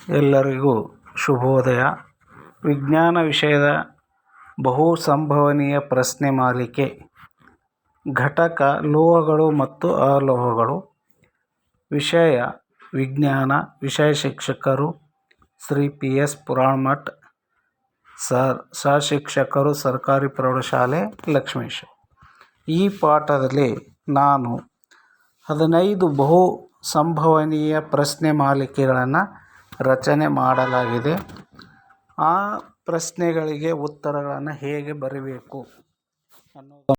ಎಲ್ಲರಿಗೂ ಶುಭೋದಯ. ವಿಜ್ಞಾನ ವಿಷಯದ ಬಹು ಸಂಭವನೀಯ ಪ್ರಶ್ನೆ ಮಾಲಿಕೆ ಘಟಕ ಲೋಹಗಳು ಮತ್ತು ಅಲೋಹಗಳು. ವಿಷಯ ವಿಜ್ಞಾನ. ವಿಷಯ ಶಿಕ್ಷಕರು ಶ್ರೀ ಪಿ ಎಸ್ ಪುರಾಣಮಠ್ ಸರ್. ಸಹಶಿಕ್ಷಕರು ಸರ್ಕಾರಿ ಪ್ರೌಢಶಾಲೆ ಲಕ್ಷ್ಮೇಶ. ಈ ಪಾಠದಲ್ಲಿ ನಾನು 15 ಬಹು ಸಂಭವನೀಯ ಪ್ರಶ್ನೆ ಮಾಲಿಕೆಗಳನ್ನು ರಚನೆ ಮಾಡಲಾಗಿದೆ. ಆ ಪ್ರಶ್ನೆಗಳಿಗೆ ಉತ್ತರಗಳನ್ನು ಹೇಗೆ ಬರೀಬೇಕು ಅನ್ನೋದು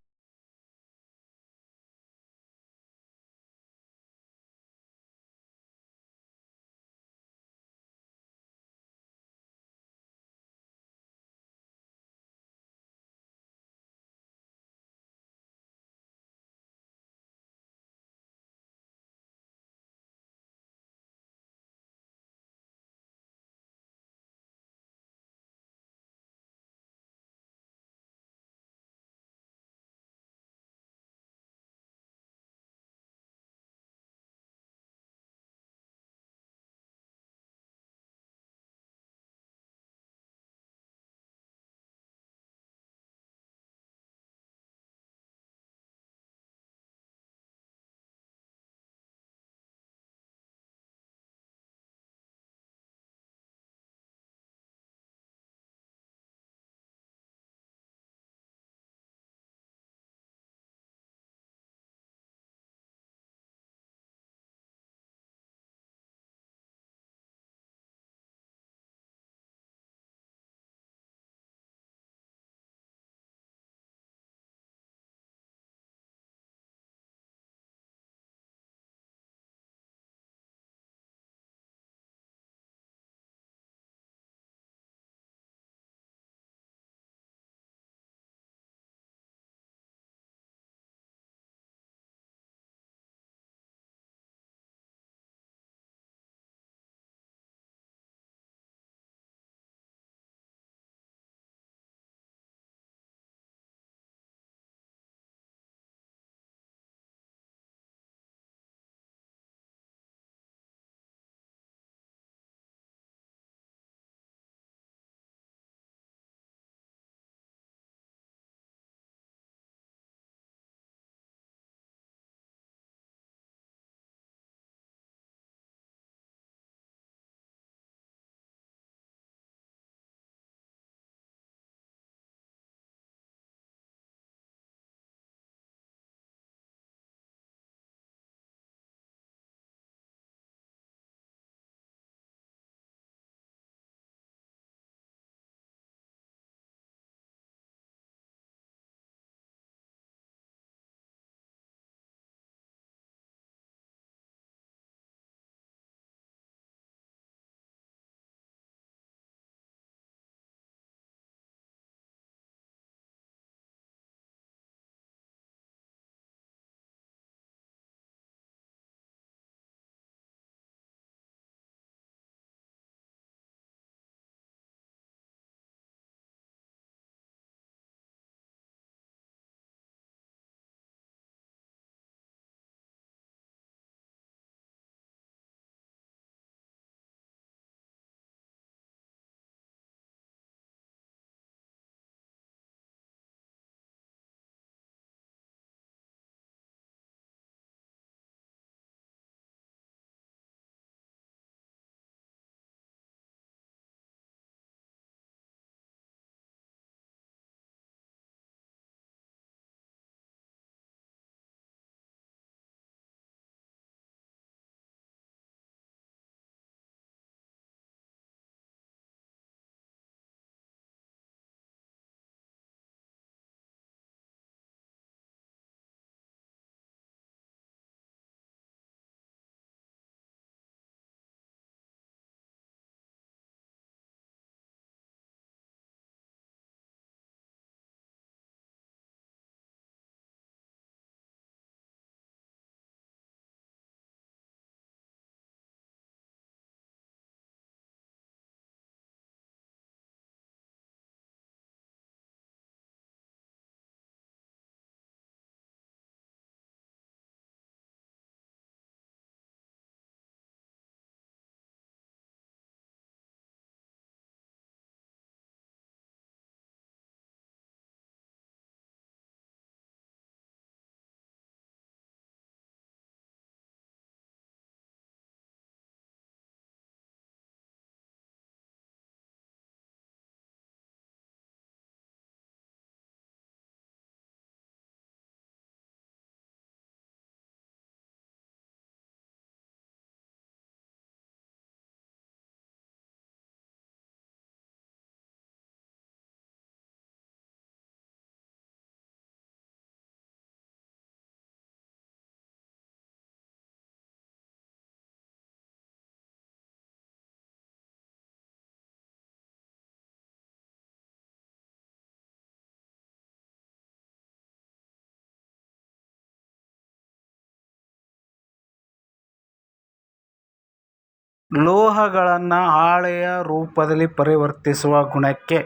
ಲೋಹಗಳನ್ನು ಹಾಳೆಯ ರೂಪದಲ್ಲಿ ಪರಿವರ್ತಿಸುವ ಗುಣಕ್ಕೆ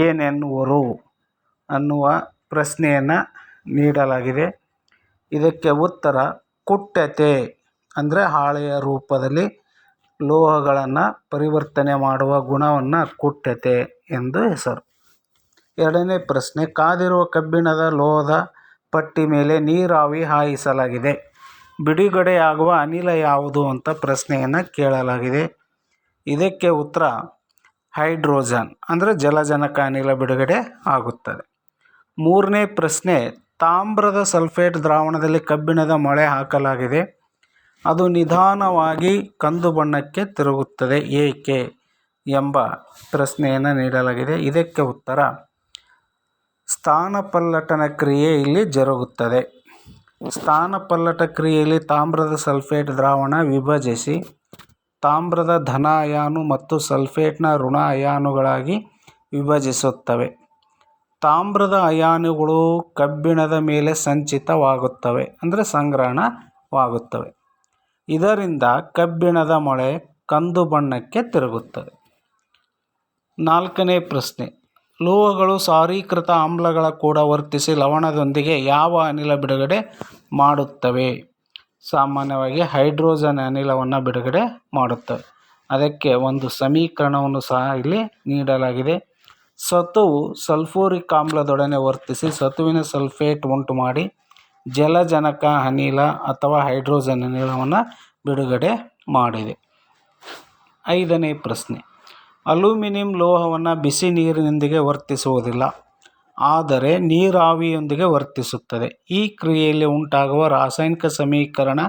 ಏನೆನ್ನುವರು ಅನ್ನುವ ಪ್ರಶ್ನೆಯನ್ನು ನೀಡಲಾಗಿದೆ. ಇದಕ್ಕೆ ಉತ್ತರ ಕುಟ್ಯತೆ. ಅಂದರೆ ಹಾಳೆಯ ರೂಪದಲ್ಲಿ ಲೋಹಗಳನ್ನು ಪರಿವರ್ತನೆ ಮಾಡುವ ಗುಣವನ್ನು ಕುಟ್ಯತೆ ಎಂದು ಹೆಸರು. ಎರಡನೇ ಪ್ರಶ್ನೆ, ಕಾದಿರುವ ಕಬ್ಬಿಣದ ಲೋಹದ ಪಟ್ಟಿ ಮೇಲೆ ನೀರಾವಿ ಹಾಯಿಸಲಾಗಿದೆ. ಬಿಡುಗಡೆಯಾಗುವ ಅನಿಲ ಯಾವುದು ಅಂತ ಪ್ರಶ್ನೆಯನ್ನು ಕೇಳಲಾಗಿದೆ. ಇದಕ್ಕೆ ಉತ್ತರ ಹೈಡ್ರೋಜನ್. ಅಂದರೆ ಜಲಜನಕ ಅನಿಲ ಬಿಡುಗಡೆ ಆಗುತ್ತದೆ. ಮೂರನೇ ಪ್ರಶ್ನೆ, ತಾಮ್ರದ ಸಲ್ಫೇಟ್ ದ್ರಾವಣದಲ್ಲಿ ಕಬ್ಬಿಣದ ಮೊಳೆ ಹಾಕಲಾಗಿದೆ. ಅದು ನಿಧಾನವಾಗಿ ಕಂದು ಬಣ್ಣಕ್ಕೆ ತಿರುಗುತ್ತದೆ ಏಕೆ ಎಂಬ ಪ್ರಶ್ನೆಯನ್ನು ನೀಡಲಾಗಿದೆ. ಇದಕ್ಕೆ ಉತ್ತರ ಸ್ಥಾನಪಲ್ಲಟನ ಕ್ರಿಯೆ ಇಲ್ಲಿ ಜರುಗುತ್ತದೆ. ಸ್ಥಾನಪಲ್ಲಟ ಕ್ರಿಯೆಯಲ್ಲಿ ತಾಮ್ರದ ಸಲ್ಫೇಟ್ ದ್ರಾವಣ ವಿಭಜಿಸಿ ತಾಮ್ರದ ಧನ ಅಯಾನು ಮತ್ತು ಸಲ್ಫೇಟ್ನ ಋಣ ಅಯಾನುಗಳಾಗಿ ವಿಭಜಿಸುತ್ತವೆ. ತಾಮ್ರದ ಅಯಾನುಗಳು ಕಬ್ಬಿಣದ ಮೇಲೆ ಸಂಚಿತವಾಗುತ್ತವೆ, ಅಂದರೆ ಸಂಗ್ರಹಣವಾಗುತ್ತವೆ. ಇದರಿಂದ ಕಬ್ಬಿಣದ ಮೊಳೆ ಕಂದು ಬಣ್ಣಕ್ಕೆ ತಿರುಗುತ್ತದೆ. ನಾಲ್ಕನೇ ಪ್ರಶ್ನೆ, ಲೋಹಗಳು ಸಾರೀಕೃತ ಆಮ್ಲಗಳ ಕೂಡ ವರ್ತಿಸಿ ಲವಣದೊಂದಿಗೆ ಯಾವ ಅನಿಲ ಬಿಡುಗಡೆ ಮಾಡುತ್ತವೆ? ಸಾಮಾನ್ಯವಾಗಿ ಹೈಡ್ರೋಜನ್ ಅನಿಲವನ್ನು ಬಿಡುಗಡೆ ಮಾಡುತ್ತವೆ. ಅದಕ್ಕೆ ಒಂದು ಸಮೀಕರಣವನ್ನು ಸಹ ಇಲ್ಲಿ ನೀಡಲಾಗಿದೆ. ಸತುವು ಸಲ್ಫೂರಿಕ್ ಆಮ್ಲದೊಡನೆ ವರ್ತಿಸಿ ಸತುವಿನ ಸಲ್ಫೇಟ್ ಉಂಟು ಮಾಡಿ ಜಲಜನಕ ಅನಿಲ ಅಥವಾ ಹೈಡ್ರೋಜನ್ ಅನಿಲವನ್ನು ಬಿಡುಗಡೆ ಮಾಡಿದೆ. ಐದನೇ ಪ್ರಶ್ನೆ, ಅಲ್ಯೂಮಿನಿಯಂ ಲೋಹವನ್ನು ಬಿಸಿ ನೀರಿನೊಂದಿಗೆ ವರ್ತಿಸುವುದಿಲ್ಲ, ಆದರೆ ನೀರಾವಿಯೊಂದಿಗೆ ವರ್ತಿಸುತ್ತದೆ. ಈ ಕ್ರಿಯೆಯಲ್ಲಿ ಉಂಟಾಗುವ ರಾಸಾಯನಿಕ ಸಮೀಕರಣ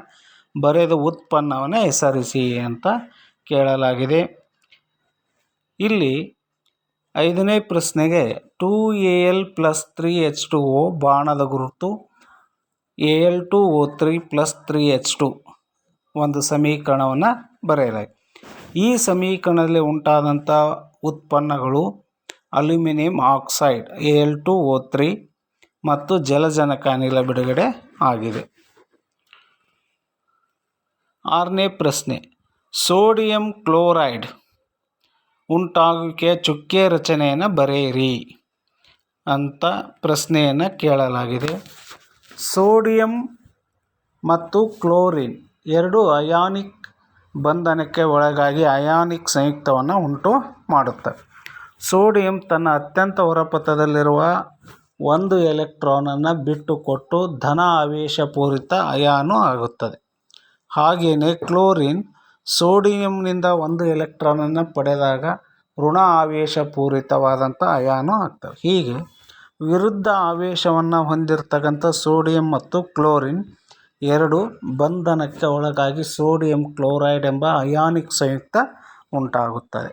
ಬರೆದು ಉತ್ಪನ್ನವನ್ನು ಹೆಸರಿಸಿ ಅಂತ ಕೇಳಲಾಗಿದೆ. ಇಲ್ಲಿ ಐದನೇ ಪ್ರಶ್ನೆಗೆ 2Al+3H2O ಬಾಣದ ಗುರುತು Al2O3+3H2 ಒಂದು ಸಮೀಕರಣವನ್ನು ಬರೆಯಲಾಗಿದೆ. ಈ ಸಮೀಕರಣದಲ್ಲಿ ಉಂಟಾದಂಥ ಉತ್ಪನ್ನಗಳು ಅಲ್ಯೂಮಿನಿಯಂ ಆಕ್ಸೈಡ್ Al2O3 ಮತ್ತು ಜಲಜನಕ ಅನಿಲ ಬಿಡುಗಡೆ ಆಗಿದೆ. ಆರನೇ ಪ್ರಶ್ನೆ, ಸೋಡಿಯಂ ಕ್ಲೋರೈಡ್ ಉಂಟಾಗುವಿಕೆಯ ಚುಕ್ಕೆ ರಚನೆಯನ್ನು ಬರೆಯಿರಿ ಅಂತ ಪ್ರಶ್ನೆಯನ್ನು ಕೇಳಲಾಗಿದೆ. ಸೋಡಿಯಂ ಮತ್ತು ಕ್ಲೋರಿನ್ ಎರಡು ಅಯಾನಿಕ್ ಬಂಧನಕ್ಕೆ ಒಳಗಾಗಿ ಅಯಾನಿಕ್ ಸಂಯುಕ್ತವನ್ನು ಉಂಟು ಮಾಡುತ್ತವೆ. ಸೋಡಿಯಂ ತನ್ನ ಅತ್ಯಂತ ಹೊರಪಥದಲ್ಲಿರುವ ಒಂದು ಎಲೆಕ್ಟ್ರಾನನ್ನು ಬಿಟ್ಟುಕೊಟ್ಟು ಧನ ಆವೇಶಪೂರಿತ ಅಯಾನು ಆಗುತ್ತದೆ. ಹಾಗೆಯೇ ಕ್ಲೋರಿನ್ ಸೋಡಿಯಂನಿಂದ ಒಂದು ಎಲೆಕ್ಟ್ರಾನನ್ನು ಪಡೆದಾಗ ಋಣ ಆವೇಶಪೂರಿತವಾದಂಥ ಅಯಾನು ಆಗ್ತವೆ. ಹೀಗೆ ವಿರುದ್ಧ ಆವೇಶವನ್ನು ಹೊಂದಿರತಕ್ಕಂಥ ಸೋಡಿಯಂ ಮತ್ತು ಕ್ಲೋರಿನ್ ಎರಡು ಬಂಧನಕ್ಕೆ ಒಳಗಾಗಿ ಸೋಡಿಯಂ ಕ್ಲೋರೈಡ್ ಎಂಬ ಅಯಾನಿಕ್ ಸಂಯುಕ್ತ ಉಂಟಾಗುತ್ತದೆ.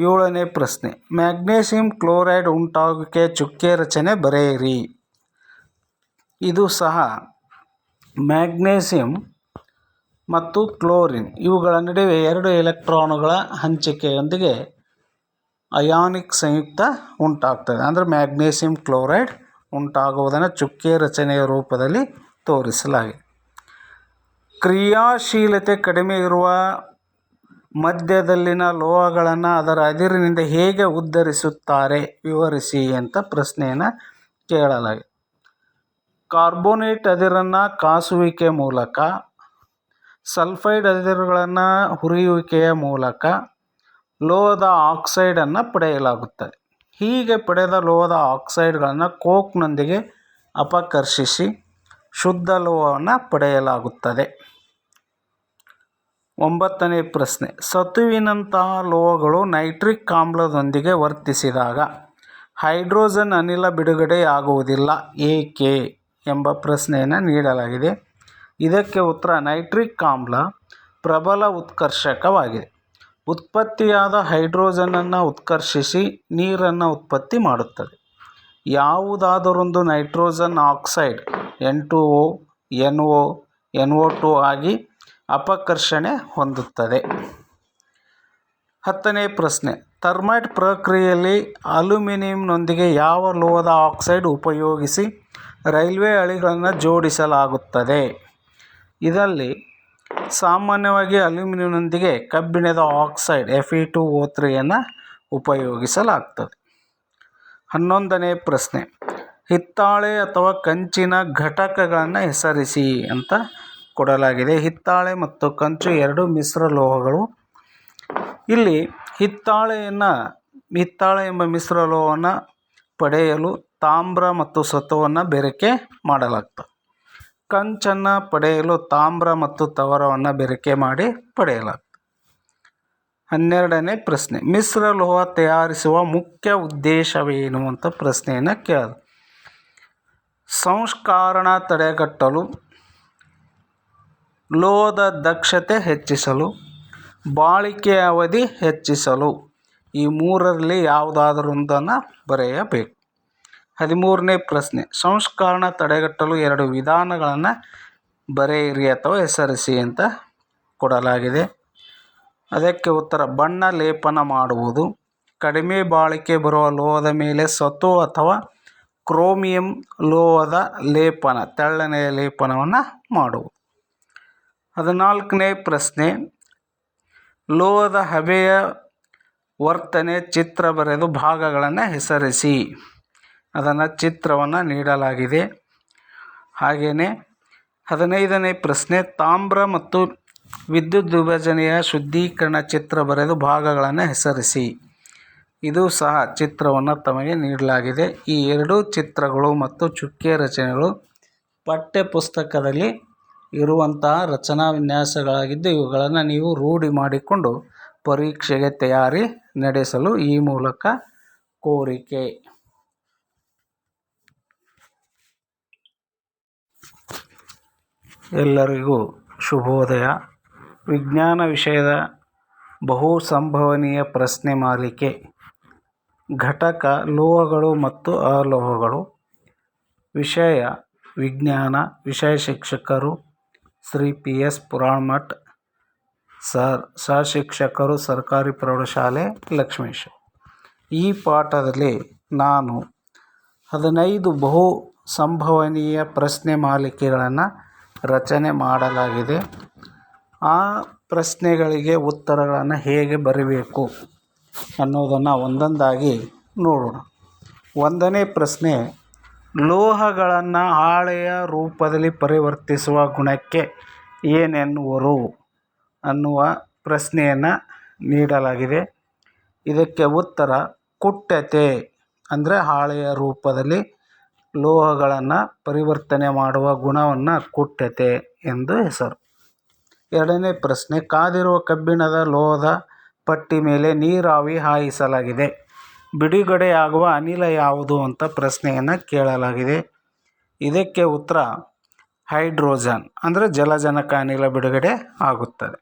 ಏಳನೇ ಪ್ರಶ್ನೆ, ಮ್ಯಾಗ್ನೇಸಿಯಂ ಕ್ಲೋರೈಡ್ ಉಂಟಾಗುವಿಕೆಯ ಚುಕ್ಕೆ ರಚನೆ ಬರೆಯಿರಿ. ಇದು ಸಹ ಮ್ಯಾಗ್ನೇಸಿಯಂ ಮತ್ತು ಕ್ಲೋರಿನ್ ಇವುಗಳ ನಡುವೆ ಎರಡು ಎಲೆಕ್ಟ್ರಾನುಗಳ ಹಂಚಿಕೆಯೊಂದಿಗೆ ಅಯಾನಿಕ್ ಸಂಯುಕ್ತ ಉಂಟಾಗ್ತದೆ. ಅಂದರೆ ಮ್ಯಾಗ್ನೇಸಿಯಂ ಕ್ಲೋರೈಡ್ ಉಂಟಾಗುವುದನ್ನು ಚುಕ್ಕೆ ರಚನೆಯ ರೂಪದಲ್ಲಿ ತೋರಿಸಲಾಗಿದೆ. ಕ್ರಿಯಾಶೀಲತೆ ಕಡಿಮೆ ಇರುವ ಮಧ್ಯದಲ್ಲಿನ ಲೋಹಗಳನ್ನು ಅದರ ಅದಿರಿನಿಂದ ಹೇಗೆ ಉದ್ಧರಿಸುತ್ತಾರೆ ವಿವರಿಸಿ ಅಂತ ಪ್ರಶ್ನೆಯನ್ನು ಕೇಳಲಾಗಿದೆ. ಕಾರ್ಬೋನೇಟ್ ಅದಿರನ್ನು ಕಾಸುವಿಕೆ ಮೂಲಕ, ಸಲ್ಫೈಡ್ ಅದಿರುಗಳನ್ನು ಹುರಿಯುವಿಕೆಯ ಮೂಲಕ ಲೋಹದ ಆಕ್ಸೈಡನ್ನು ಪಡೆಯಲಾಗುತ್ತದೆ. ಹೀಗೆ ಪಡೆದ ಲೋಹದ ಆಕ್ಸೈಡ್ಗಳನ್ನು ಕೋಕ್ನೊಂದಿಗೆ ಅಪಕರ್ಷಿಸಿ ಶುದ್ಧ ಲೋಹವನ್ನು ಪಡೆಯಲಾಗುತ್ತದೆ. ಒಂಬತ್ತನೇ ಪ್ರಶ್ನೆ, ಸತುವಿನಂತಹ ಲೋಹಗಳು ನೈಟ್ರಿಕ್ ಆಮ್ಲದೊಂದಿಗೆ ವರ್ತಿಸಿದಾಗ ಹೈಡ್ರೋಜನ್ ಅನಿಲ ಬಿಡುಗಡೆಯಾಗುವುದಿಲ್ಲ ಏಕೆ ಎಂಬ ಪ್ರಶ್ನೆಯನ್ನು ನೀಡಲಾಗಿದೆ. ಇದಕ್ಕೆ ಉತ್ತರ ನೈಟ್ರಿಕ್ ಆಮ್ಲ ಪ್ರಬಲ ಉತ್ಕರ್ಷಕವಾಗಿದೆ. ಉತ್ಪತ್ತಿಯಾದ ಹೈಡ್ರೋಜನನ್ನು ಉತ್ಕರ್ಷಿಸಿ ನೀರನ್ನು ಉತ್ಪತ್ತಿ ಮಾಡುತ್ತದೆ. ಯಾವುದಾದರೊಂದು nitrogen oxide N2O, NO, NO2 ಆಗಿ ಅಪಕರ್ಷಣೆ ಹೊಂದುತ್ತದೆ. 10ನೇ ಪ್ರಶ್ನೆ, ಥರ್ಮೈಟ್ ಪ್ರಕ್ರಿಯೆಯಲ್ಲಿ ಅಲ್ಯೂಮಿನಿಯಂನೊಂದಿಗೆ ಯಾವ ಲೋಹದ ಆಕ್ಸೈಡ್ ಉಪಯೋಗಿಸಿ ರೈಲ್ವೆ ಹಳಿಗಳನ್ನು ಜೋಡಿಸಲಾಗುತ್ತದೆ? ಇದರಲ್ಲಿ ಸಾಮಾನ್ಯವಾಗಿ ಅಲ್ಯೂಮಿನಿಯಂನೊಂದಿಗೆ ಕಬ್ಬಿಣದ ಆಕ್ಸೈಡ್ Fe2O3 ಉಪಯೋಗಿಸಲಾಗ್ತದೆ. 11ನೇ ಪ್ರಶ್ನೆ, ಹಿತ್ತಾಳೆ ಅಥವಾ ಕಂಚಿನ ಘಟಕಗಳನ್ನು ಹೆಸರಿಸಿ ಅಂತ ಕೊಡಲಾಗಿದೆ. ಹಿತ್ತಾಳೆ ಮತ್ತು ಕಂಚು ಎರಡು ಮಿಶ್ರ ಲೋಹಗಳು. ಇಲ್ಲಿ ಹಿತ್ತಾಳೆ ಎಂಬ ಮಿಶ್ರ ಲೋಹವನ್ನು ಪಡೆಯಲು ತಾಮ್ರ ಮತ್ತು ಸತುವನ್ನು ಬೆರಕೆ ಮಾಡಲಾಗ್ತದೆ. ಕಂಚನ್ನು ಪಡೆಯಲು ತಾಮ್ರ ಮತ್ತು ತವರವನ್ನು ಬೆರಕೆ ಮಾಡಿ ಪಡೆಯಲಾಗ್ತದೆ. 12ನೇ ಪ್ರಶ್ನೆ, ಮಿಶ್ರ ಲೋಹ ತಯಾರಿಸುವ ಮುಖ್ಯ ಉದ್ದೇಶವೇನು ಅಂತ ಪ್ರಶ್ನೆಯನ್ನು ಕೇಳಿದೆ. ಸಂಸ್ಕರಣ ತಡೆಗಟ್ಟಲು, ಲೋಹದ ದಕ್ಷತೆ ಹೆಚ್ಚಿಸಲು, ಬಾಳಿಕೆ ಅವಧಿ ಹೆಚ್ಚಿಸಲು. ಈ ಮೂರರಲ್ಲಿ ಯಾವುದಾದರೂ ಒಂದನ್ನು ಬರೆಯಬೇಕು. 13ನೇ ಪ್ರಶ್ನೆ, ಸಂಸ್ಕರಣ ತಡೆಗಟ್ಟಲು ಎರಡು ವಿಧಾನಗಳನ್ನು ಬರೆಯಿರಿ ಅಥವಾ ಹೆಸರಿಸಿ ಅಂತ ಕೊಡಲಾಗಿದೆ. ಅದಕ್ಕೆ ಉತ್ತರ, ಬಣ್ಣ ಲೇಪನ ಮಾಡುವುದು, ಕಡಿಮೆ ಬಾಳಿಕೆ ಬರುವ ಲೋಹದ ಮೇಲೆ ಸತು ಅಥವಾ ಕ್ರೋಮಿಯಂ ಲೋಹದ ಲೇಪನ, ತೆಳ್ಳನೆಯ ಲೇಪನವನ್ನು ಮಾಡುವುದು. 14ನೇ ಪ್ರಶ್ನೆ, ಲೋಹದ ಹಬೆಯ ವರ್ತನೆ ಚಿತ್ರ ಬರೆದು ಭಾಗಗಳನ್ನು ಹೆಸರಿಸಿ. ಅದನ್ನು ಚಿತ್ರವನ್ನು ನೀಡಲಾಗಿದೆ. ಹಾಗೆಯೇ 15ನೇ ಪ್ರಶ್ನೆ, ತಾಮ್ರ ಮತ್ತು ವಿದ್ಯುತ್ ವಿಭಜನೆಯ ಶುದ್ಧೀಕರಣ ಚಿತ್ರ ಬರೆದು ಭಾಗಗಳನ್ನು ಹೆಸರಿಸಿ. ಇದು ಸಹ ಚಿತ್ರವನ್ನು ತಮಗೆ ನೀಡಲಾಗಿದೆ. ಈ ಎರಡೂ ಚಿತ್ರಗಳು ಮತ್ತು ಚುಕ್ಕೆ ರಚನೆಗಳು ಪಠ್ಯಪುಸ್ತಕದಲ್ಲಿ ಇರುವಂತಹ ರಚನಾ ವಿನ್ಯಾಸಗಳಾಗಿದ್ದು, ಇವುಗಳನ್ನು ನೀವು ರೂಢಿ ಮಾಡಿಕೊಂಡು ಪರೀಕ್ಷೆಗೆ ತಯಾರಿ ನಡೆಸಲು ಈ ಮೂಲಕ ಕೋರಿಕೆ. ಎಲ್ಲರಿಗೂ ಶುಭೋದಯ. ವಿಜ್ಞಾನ ವಿಷಯದ ಬಹು ಸಂಭವನೀಯ ಪ್ರಶ್ನೆ ಮಾಲಿಕೆ ಘಟಕ ಲೋಹಗಳು ಮತ್ತು ಅಲೋಹಗಳು. ವಿಷಯ ವಿಜ್ಞಾನ. ವಿಷಯ ಶಿಕ್ಷಕರು ಶ್ರೀ PS ಪುರಾಣಮಠ್ ಸರ್. ಸಹಶಿಕ್ಷಕರು ಸರ್ಕಾರಿ ಪ್ರೌಢಶಾಲೆ ಲಕ್ಷ್ಮೇಶ. ಈ ಪಾಠದಲ್ಲಿ ನಾನು 15 ಬಹು ಸಂಭವನೀಯ ಪ್ರಶ್ನೆ ಮಾಲಿಕೆಗಳನ್ನು ರಚನೆ ಮಾಡಲಾಗಿದೆ. ಆ ಪ್ರಶ್ನೆಗಳಿಗೆ ಉತ್ತರಗಳನ್ನು ಹೇಗೆ ಬರೀಬೇಕು ಅನ್ನೋದನ್ನು ಒಂದೊಂದಾಗಿ ನೋಡೋಣ. 1ನೇ ಪ್ರಶ್ನೆ, ಲೋಹಗಳನ್ನು ಹಾಳೆಯ ರೂಪದಲ್ಲಿ ಪರಿವರ್ತಿಸುವ ಗುಣಕ್ಕೆ ಏನೆನ್ನುವರು ಅನ್ನುವ ಪ್ರಶ್ನೆಯನ್ನು ನೀಡಲಾಗಿದೆ. ಇದಕ್ಕೆ ಉತ್ತರ ಕುಟ್ಯತೆ. ಅಂದರೆ ಹಾಳೆಯ ರೂಪದಲ್ಲಿ ಲೋಹಗಳನ್ನು ಪರಿವರ್ತನೆ ಮಾಡುವ ಗುಣವನ್ನು ಕುಟ್ಯತೆ ಎಂದು ಹೆಸರು. 2ನೇ ಪ್ರಶ್ನೆ, ಕಾದಿರುವ ಕಬ್ಬಿಣದ ಲೋಹದ ಪಟ್ಟಿ ಮೇಲೆ ನೀರಾವಿ ಹಾಯಿಸಲಾಗಿದೆ. ಬಿಡುಗಡೆಯಾಗುವ ಅನಿಲ ಯಾವುದು ಅಂತ ಪ್ರಶ್ನೆಯನ್ನು ಕೇಳಲಾಗಿದೆ. ಇದಕ್ಕೆ ಉತ್ತರ ಹೈಡ್ರೋಜನ್. ಅಂದರೆ ಜಲಜನಕ ಅನಿಲ ಬಿಡುಗಡೆ ಆಗುತ್ತದೆ.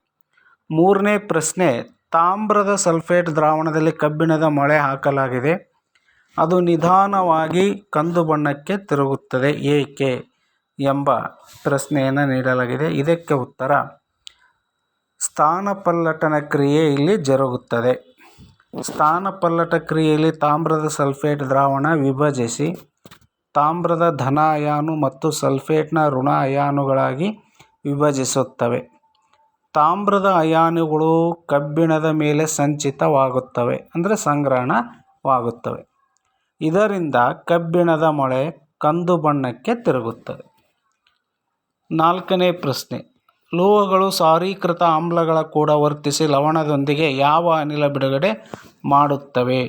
3ನೇ ಪ್ರಶ್ನೆ, ತಾಮ್ರದ ಸಲ್ಫೇಟ್ ದ್ರಾವಣದಲ್ಲಿ ಕಬ್ಬಿಣದ ಮೊಳೆ ಹಾಕಲಾಗಿದೆ. ಅದು ನಿಧಾನವಾಗಿ ಕಂದು ಬಣ್ಣಕ್ಕೆ ತಿರುಗುತ್ತದೆ ಏಕೆ ಎಂಬ ಪ್ರಶ್ನೆಯನ್ನು ನೀಡಲಾಗಿದೆ. ಇದಕ್ಕೆ ಉತ್ತರ ಸ್ಥಾನಪಲ್ಲಟನ ಕ್ರಿಯೆ ಇಲ್ಲಿ ಜರುಗುತ್ತದೆ. ಸ್ಥಾನಪಲ್ಲಟ ಕ್ರಿಯೆಯಲ್ಲಿ ತಾಮ್ರದ ಸಲ್ಫೇಟ್ ದ್ರಾವಣ ವಿಭಜಿಸಿ ತಾಮ್ರದ ಧನ ಅಯಾನು ಮತ್ತು ಸಲ್ಫೇಟ್ನ ಋಣ ಅಯಾನುಗಳಾಗಿ ವಿಭಜಿಸುತ್ತವೆ. ತಾಮ್ರದ ಅಯಾನುಗಳು ಕಬ್ಬಿಣದ ಮೇಲೆ ಸಂಚಿತವಾಗುತ್ತವೆ. ಅಂದರೆ ಸಂಗ್ರಹಣವಾಗುತ್ತವೆ. ಇದರಿಂದ ಕಬ್ಬಿಣದ ಮೊಳೆ ಕಂದು ಬಣ್ಣಕ್ಕೆ ತಿರುಗುತ್ತದೆ. 4ನೇ ಪ್ರಶ್ನೆ, ಲೋಹಗಳು ಸಾರೀಕೃತ ಆಮ್ಲಗಳ ಕೂಡ ವರ್ತಿಸಿ ಲವಣದೊಂದಿಗೆ ಯಾವ ಅನಿಲ ಬಿಡುಗಡೆ ಮಾಡುತ್ತವೆ?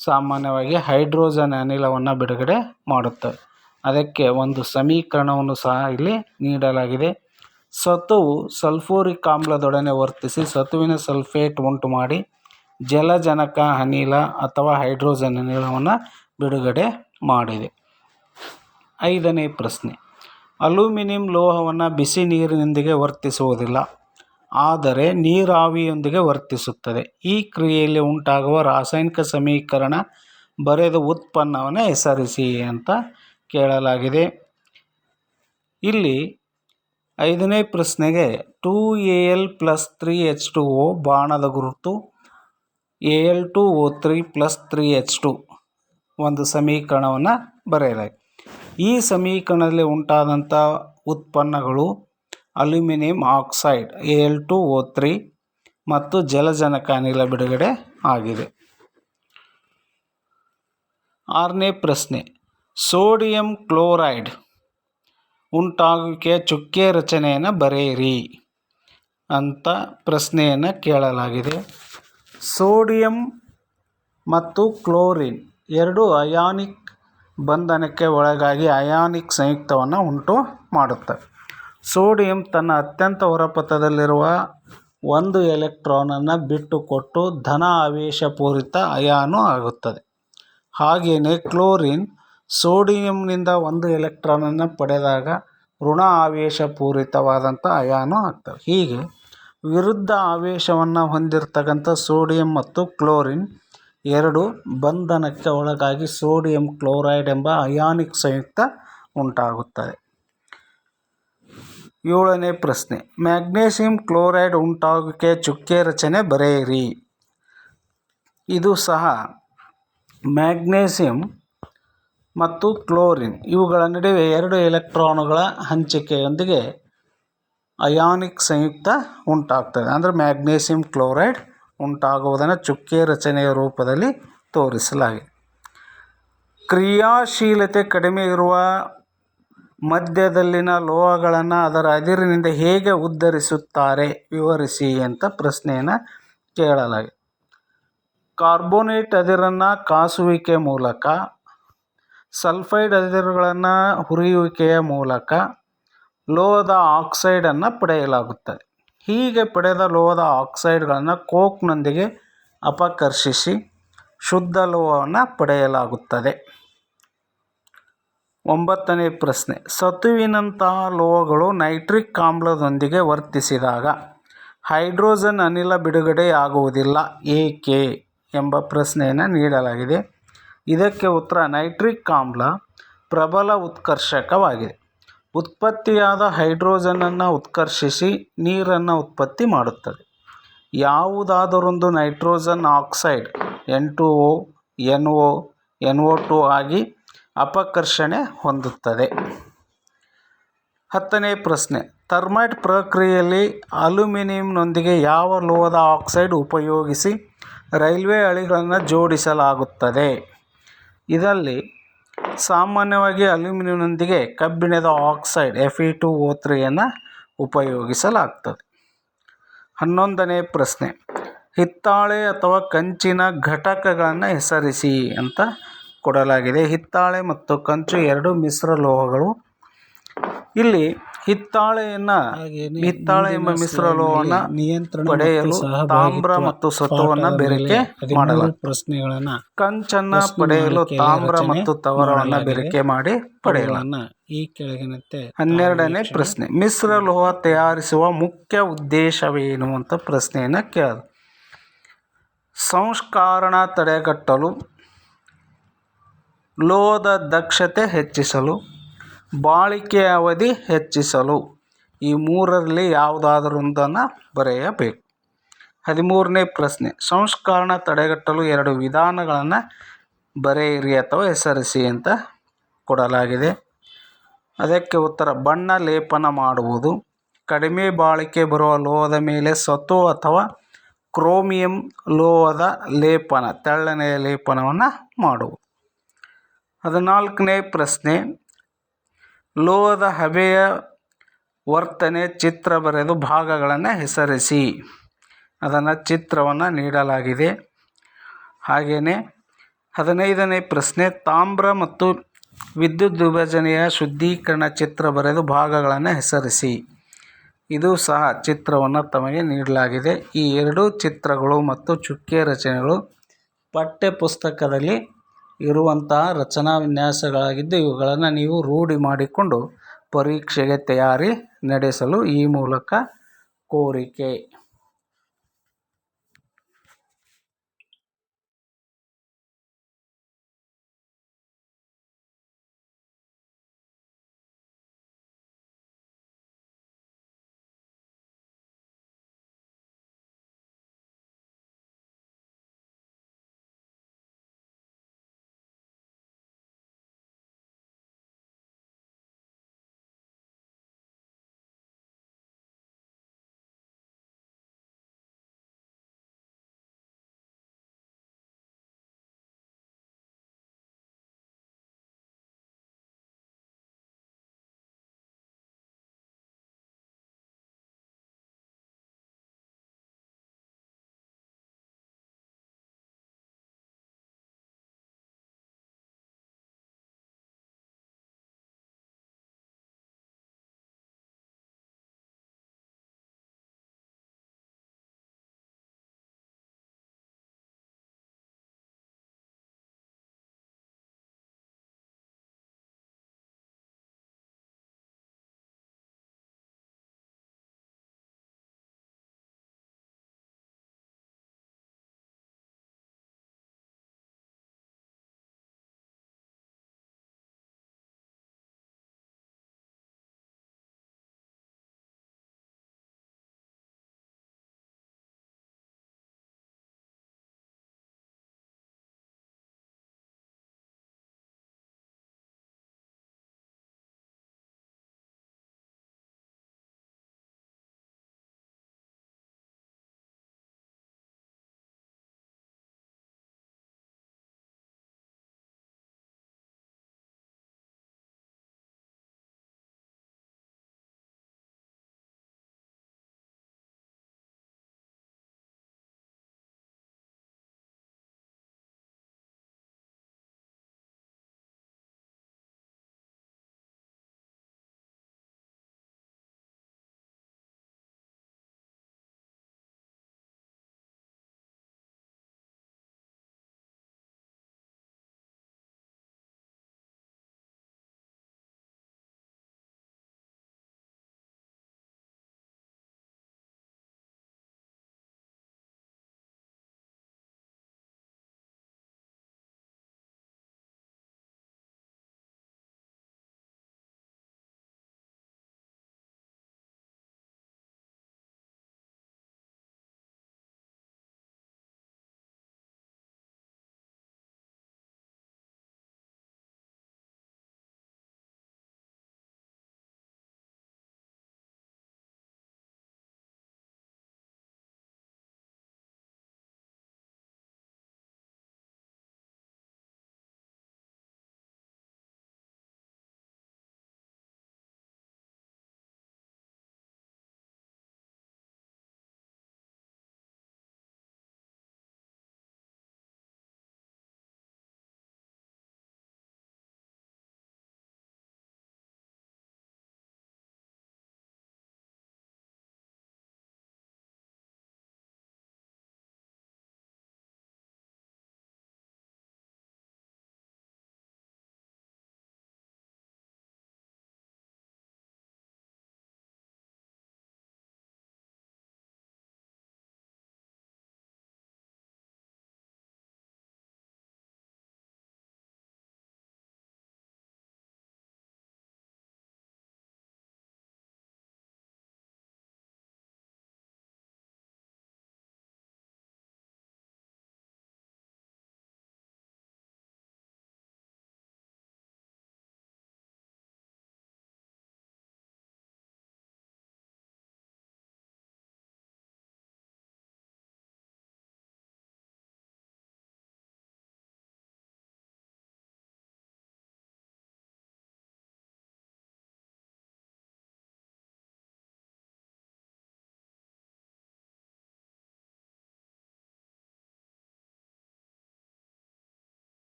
ಸಾಮಾನ್ಯವಾಗಿ ಹೈಡ್ರೋಜನ್ ಅನಿಲವನ್ನು ಬಿಡುಗಡೆ ಮಾಡುತ್ತವೆ. ಅದಕ್ಕೆ ಒಂದು ಸಮೀಕರಣವನ್ನು ಸಹ ಇಲ್ಲಿ ನೀಡಲಾಗಿದೆ. ಸತುವು ಸಲ್ಫೂರಿಕ್ ಆಮ್ಲದೊಡನೆ ವರ್ತಿಸಿ ಸತುವಿನ ಸಲ್ಫೇಟ್ ಉಂಟು ಮಾಡಿ ಜಲಜನಕ ಅನಿಲ ಅಥವಾ ಹೈಡ್ರೋಜನ್ ಅನಿಲವನ್ನು ಬಿಡುಗಡೆ ಮಾಡಿದೆ. 5ನೇ ಪ್ರಶ್ನೆ, ಅಲ್ಯೂಮಿನಿಯಂ ಲೋಹವನ್ನು ಬಿಸಿ ನೀರಿನೊಂದಿಗೆ ವರ್ತಿಸುವುದಿಲ್ಲ, ಆದರೆ ನೀರಾವಿಯೊಂದಿಗೆ ವರ್ತಿಸುತ್ತದೆ. ಈ ಕ್ರಿಯೆಯಲ್ಲಿ ಉಂಟಾಗುವ ರಾಸಾಯನಿಕ ಸಮೀಕರಣ ಬರೆದು ಉತ್ಪನ್ನವನ್ನು ಹೆಸರಿಸಿ ಅಂತ ಕೇಳಲಾಗಿದೆ. ಇಲ್ಲಿ 5ನೇ ಪ್ರಶ್ನೆಗೆ 2Al + 3H2O ಬಾಣದ ಗುರುತು Al2O3 + 3H2 ಒಂದು ಸಮೀಕರಣವನ್ನು ಬರೆಯಲಾಗಿದೆ. ಈ ಸಮೀಕರಣದಲ್ಲಿ ಉಂಟಾದಂಥ ಉತ್ಪನ್ನಗಳು ಅಲ್ಯೂಮಿನಿಯಂ ಆಕ್ಸೈಡ್ Al2O3 ಮತ್ತು ಜಲಜನಕ ಅನಿಲ ಬಿಡುಗಡೆ ಆಗಿದೆ. 6ನೇ ಪ್ರಶ್ನೆ, ಸೋಡಿಯಂ ಕ್ಲೋರೈಡ್ ಉಂಟಾಗುವಿಕೆಯ ಚುಕ್ಕೆ ರಚನೆಯನ್ನು ಬರೆಯಿರಿ ಅಂತ ಪ್ರಶ್ನೆಯನ್ನು ಕೇಳಲಾಗಿದೆ. ಸೋಡಿಯಂ ಮತ್ತು ಕ್ಲೋರಿನ್ ಎರಡು ಅಯಾನಿಕ್ ಬಂಧನಕ್ಕೆ ಒಳಗಾಗಿ ಅಯಾನಿಕ್ ಸಂಯುಕ್ತವನ್ನು ಉಂಟು ಮಾಡುತ್ತವೆ. ಸೋಡಿಯಂ ತನ್ನ ಅತ್ಯಂತ ಹೊರಪಥದಲ್ಲಿರುವ ಒಂದು ಎಲೆಕ್ಟ್ರಾನನ್ನು ಬಿಟ್ಟುಕೊಟ್ಟು ಧನ ಆವೇಶಪೂರಿತ ಅಯಾನು ಆಗುತ್ತದೆ. ಹಾಗೆಯೇ ಕ್ಲೋರಿನ್ ಸೋಡಿಯಂನಿಂದ ಒಂದು ಎಲೆಕ್ಟ್ರಾನನ್ನು ಪಡೆದಾಗ ಋಣ ಆವೇಶಪೂರಿತವಾದಂಥ ಅಯಾನು ಆಗ್ತವೆ. ಹೀಗೆ ವಿರುದ್ಧ ಆವೇಶವನ್ನು ಹೊಂದಿರತಕ್ಕಂಥ ಸೋಡಿಯಂ ಮತ್ತು ಕ್ಲೋರಿನ್ ಎರಡು ಬಂಧನಕ್ಕೆ ಒಳಗಾಗಿ ಸೋಡಿಯಂ ಕ್ಲೋರೈಡ್ ಎಂಬ ಅಯಾನಿಕ್ ಸಂಯುಕ್ತ ಉಂಟಾಗುತ್ತದೆ. 7ನೇ ಪ್ರಶ್ನೆ, ಮ್ಯಾಗ್ನೀಸಿಯಂ ಕ್ಲೋರೈಡ್ ಉಂಟಾಗುವಿಕೆಯ ಚುಕ್ಕೆ ರಚನೆ ಬರೆಯಿರಿ. ಇದು ಸಹ ಮ್ಯಾಗ್ನೀಸಿಯಂ ಮತ್ತು ಕ್ಲೋರಿನ್ ಇವುಗಳ ನಡುವೆ ಎರಡು ಎಲೆಕ್ಟ್ರಾನುಗಳ ಹಂಚಿಕೆಯೊಂದಿಗೆ ಅಯಾನಿಕ್ ಸಂಯುಕ್ತ ಉಂಟಾಗ್ತದೆ. ಅಂದರೆ ಮ್ಯಾಗ್ನೀಸಿಯಂ ಕ್ಲೋರೈಡ್ ಉಂಟಾಗುವುದನ್ನು ಚುಕ್ಕೆ ರಚನೆಯ ರೂಪದಲ್ಲಿ ತೋರಿಸಲಾಗಿದೆ. ಕ್ರಿಯಾಶೀಲತೆ ಕಡಿಮೆ ಇರುವ ಮಧ್ಯದಲ್ಲಿನ ಲೋಹಗಳನ್ನು ಅದರ ಅದಿರಿನಿಂದ ಹೇಗೆ ಉದ್ಧರಿಸುತ್ತಾರೆ ವಿವರಿಸಿ ಅಂತ ಪ್ರಶ್ನೆಯನ್ನು ಕೇಳಲಾಗಿದೆ. ಕಾರ್ಬೋನೇಟ್ ಅದಿರನ್ನು ಕಾಸುವಿಕೆ ಮೂಲಕ, ಸಲ್ಫೈಡ್ ಅದಿರುಗಳನ್ನು ಹುರಿಯುವಿಕೆಯ ಮೂಲಕ ಲೋಹದ ಆಕ್ಸೈಡನ್ನು ಪಡೆಯಲಾಗುತ್ತದೆ. ಹೀಗೆ ಪಡೆದ ಲೋಹದ ಆಕ್ಸೈಡ್ಗಳನ್ನು ಕೋಕ್ನೊಂದಿಗೆ ಅಪಕರ್ಷಿಸಿ ಶುದ್ಧ ಲೋಹವನ್ನು ಪಡೆಯಲಾಗುತ್ತದೆ. 9ನೇ ಪ್ರಶ್ನೆ, ಸತುವಿನಂತಹ ಲೋಹಗಳು ನೈಟ್ರಿಕ್ ಆಮ್ಲದೊಂದಿಗೆ ವರ್ತಿಸಿದಾಗ ಹೈಡ್ರೋಜನ್ ಅನಿಲ ಬಿಡುಗಡೆಯಾಗುವುದಿಲ್ಲ ಏಕೆ ಎಂಬ ಪ್ರಶ್ನೆಯನ್ನು ನೀಡಲಾಗಿದೆ. ಇದಕ್ಕೆ ಉತ್ತರ, ನೈಟ್ರಿಕ್ ಆಮ್ಲ ಪ್ರಬಲ ಉತ್ಕರ್ಷಕವಾಗಿದೆ. ಉತ್ಪತ್ತಿಯಾದ ಹೈಡ್ರೋಜನನ್ನು ಉತ್ಕರ್ಷಿಸಿ ನೀರನ್ನು ಉತ್ಪತ್ತಿ ಮಾಡುತ್ತದೆ. ಯಾವುದಾದರೊಂದು nitrogen oxide N2O, NO, NO2 ಆಗಿ ಅಪಕರ್ಷಣೆ ಹೊಂದುತ್ತದೆ. 10ನೇ ಪ್ರಶ್ನೆ, ಥರ್ಮೈಟ್ ಪ್ರಕ್ರಿಯೆಯಲ್ಲಿ ಅಲ್ಯೂಮಿನಿಯಂನೊಂದಿಗೆ ಯಾವ ಲೋಹದ ಆಕ್ಸೈಡ್ ಉಪಯೋಗಿಸಿ ರೈಲ್ವೆ ಹಳಿಗಳನ್ನು ಜೋಡಿಸಲಾಗುತ್ತದೆ? ಇದರಲ್ಲಿ ಸಾಮಾನ್ಯವಾಗಿ ಅಲ್ಯೂಮಿನಿಯಂನೊಂದಿಗೆ ಕಬ್ಬಿಣದ ಆಕ್ಸೈಡ್ Fe2O3 ಉಪಯೋಗಿಸಲಾಗ್ತದೆ. 11ನೇ ಪ್ರಶ್ನೆ, ಹಿತ್ತಾಳೆ ಅಥವಾ ಕಂಚಿನ ಘಟಕಗಳನ್ನು ಹೆಸರಿಸಿ ಅಂತ ಕೊಡಲಾಗಿದೆ. ಹಿತ್ತಾಳೆ ಮತ್ತು ಕಂಚು ಎರಡು ಮಿಶ್ರ ಲೋಹಗಳು. ಇಲ್ಲಿ ಹಿತ್ತಾಳೆ ಎಂಬ ಮಿಶ್ರ ಲೋಹವನ್ನು ಪಡೆಯಲು ತಾಮ್ರ ಮತ್ತು ಸತುವನ್ನು ಬೆರಕೆ ಮಾಡಲಾಗುತ್ತದೆ. ಕಂಚನ್ನು ಪಡೆಯಲು ತಾಮ್ರ ಮತ್ತು ತವರವನ್ನು ಬೆರಕೆ ಮಾಡಿ ಪಡೆಯಲಾಗುತ್ತದೆ. ಈ ಕೆಳಗಿನಂತೆ 12ನೇ ಪ್ರಶ್ನೆ, ಮಿಶ್ರ ಲೋಹ ತಯಾರಿಸುವ ಮುಖ್ಯ ಉದ್ದೇಶವೇನು ಅಂತ ಪ್ರಶ್ನೆಯನ್ನು ಕೇಳಿದೆ. ಸಂಸ್ಕರಣ ತಡೆಗಟ್ಟಲು, ಲೋಹದ ದಕ್ಷತೆ ಹೆಚ್ಚಿಸಲು, ಬಾಳಿಕೆ ಅವಧಿ ಹೆಚ್ಚಿಸಲು. ಈ ಮೂರರಲ್ಲಿ ಯಾವುದಾದರೊಂದನ್ನು ಬರೆಯಬೇಕು. 13ನೇ ಪ್ರಶ್ನೆ, ಸಂಸ್ಕರಣ ತಡೆಗಟ್ಟಲು ಎರಡು ವಿಧಾನಗಳನ್ನು ಬರೆಯಿರಿ ಅಥವಾ ಹೆಸರಿಸಿ ಅಂತ ಕೊಡಲಾಗಿದೆ. ಅದಕ್ಕೆ ಉತ್ತರ, ಬಣ್ಣ ಲೇಪನ ಮಾಡುವುದು, ಕಡಿಮೆ ಬಾಳಿಕೆ ಬರುವ ಲೋಹದ ಮೇಲೆ ಸತು ಅಥವಾ ಕ್ರೋಮಿಯಂ ಲೋಹದ ಲೇಪನ, ತೆಳ್ಳನೆಯ ಲೇಪನವನ್ನು ಮಾಡುವುದು. 14ನೇ ಪ್ರಶ್ನೆ, ಲೋಹದ ಹಬೆಯ ವರ್ತನೆ ಚಿತ್ರ ಬರೆದು ಭಾಗಗಳನ್ನು ಹೆಸರಿಸಿ. ಅದನ್ನು ಚಿತ್ರವನ್ನು ನೀಡಲಾಗಿದೆ. ಹಾಗೆಯೇ 15ನೇ ಪ್ರಶ್ನೆ, ತಾಮ್ರ ಮತ್ತು ವಿದ್ಯುತ್ ವಿಭಜನೆಯ ಶುದ್ಧೀಕರಣ ಚಿತ್ರ ಬರೆದು ಭಾಗಗಳನ್ನು ಹೆಸರಿಸಿ. ಇದು ಸಹ ಚಿತ್ರವನ್ನು ತಮಗೆ ನೀಡಲಾಗಿದೆ. ಈ ಎರಡೂ ಚಿತ್ರಗಳು ಮತ್ತು ಚುಕ್ಕೆ ರಚನೆಗಳು ಪಠ್ಯಪುಸ್ತಕದಲ್ಲಿ ಇರುವಂತಹ ರಚನಾ ವಿನ್ಯಾಸಗಳಾಗಿದ್ದು ಇವುಗಳನ್ನು ನೀವು ರೂಢಿ ಮಾಡಿಕೊಂಡು ಪರೀಕ್ಷೆಗೆ ತಯಾರಿ ನಡೆಸಲು ಈ ಮೂಲಕ ಕೋರಿಕೆ.